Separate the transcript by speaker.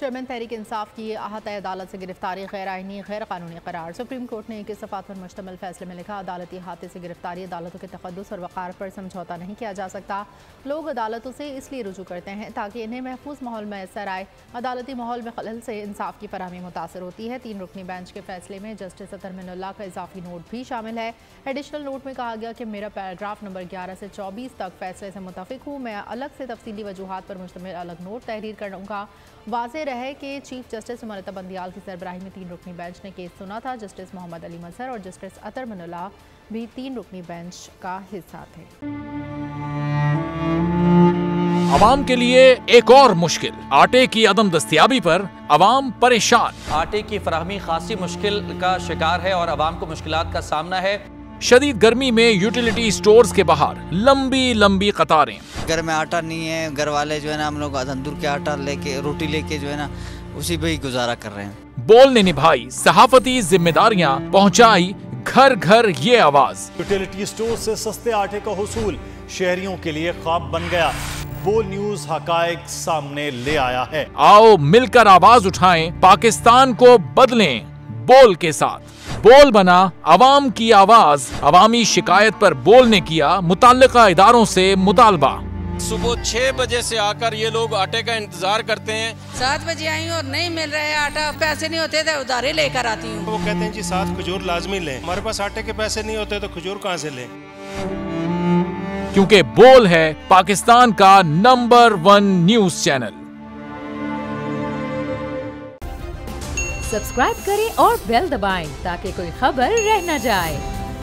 Speaker 1: Chairman Tehreek Insaf की अहाता अदालत से गिरफ्तारी गैर आइनी गैर कानूनी करार। सुप्रीम कोर्ट ने 21 सफ़ात पर मुश्तमिल फैसले में लिखा, अदालती अहाते से गिरफ्तारी अदालतों के तक़द्दुस और वक़ार पर समझौता नहीं किया जा सकता। लोग अदालतों से इसलिए रुजू करते हैं ताकि इन्हें महफूज माहौल मैसर आए। अदालती माहौल में खलल से इंसाफ की फराहमी मुतासर होती है। 3 रुकनी बेंच के फैसले में जस्टिस अतर मिनुल्लाह का इजाफी नोट भी शामिल है। एडिशनल नोट में कहा गया कि मेरा पैराग्राफ नंबर 11 से 24 तक फैसले से मुतफिक हूँ। मैं अलग से तफसीली वजूहात पर मुश्तमिल अलग नोट तहरीर करूँगा। वाज़ेह रहे कि चीफ जस्टिस उमर बंदियाल की सरबराही में 3 रुकनी बेंच ने केस सुना था। जस्टिस मोहम्मद अली मजहर और जस्टिस अतर मिनुल्लाह भी 3 रुकनी बेंच का हिस्सा थे।
Speaker 2: अवाम के लिए एक और मुश्किल, आटे की अदम दस्तियाबी पर अवाम परेशान।
Speaker 3: आटे की फराहमी खासी मुश्किल का शिकार है और अवाम को मुश्किलात का सामना है।
Speaker 2: शदीद गर्मी में यूटिलिटी स्टोर्स के बाहर लंबी लंबी कतारें।
Speaker 4: घर में आटा नहीं है, घर वाले जो है ना हम लोग तंदूर के आटा लेके रोटी लेके जो है ना उसी पे ही गुजारा कर रहे हैं।
Speaker 2: बोल ने निभाई सहाफती जिम्मेदारियां, पहुंचाई घर घर ये आवाज।
Speaker 5: यूटिलिटी स्टोर से सस्ते आटे का हुसूल शहरियों के लिए ख्वाब बन गया। बोल न्यूज हकायक सामने ले आया है।
Speaker 2: आओ मिलकर आवाज उठाएं, पाकिस्तान को बदलें बोल के साथ। बोल बना अवाम की आवाज। अवामी शिकायत पर बोल ने किया मुताल्लिका इदारों से मुतालबा।
Speaker 6: सुबह 6 बजे से आकर ये लोग आटे का इंतजार करते हैं।
Speaker 7: 7 बजे आई हूँ और नहीं मिल रहा है आटा, पैसे नहीं होते थे उधारे लेकर आती हूँ।
Speaker 6: वो कहते हैं जी 7 खजूर लाजमी लें। हमारे पास आटे के पैसे नहीं होते तो खजूर कहाँ से लें?
Speaker 2: क्योंकि बोल है पाकिस्तान का नंबर 1 न्यूज चैनल।
Speaker 8: सब्सक्राइब करें और बेल दबाएं ताकि कोई खबर रह न जाए।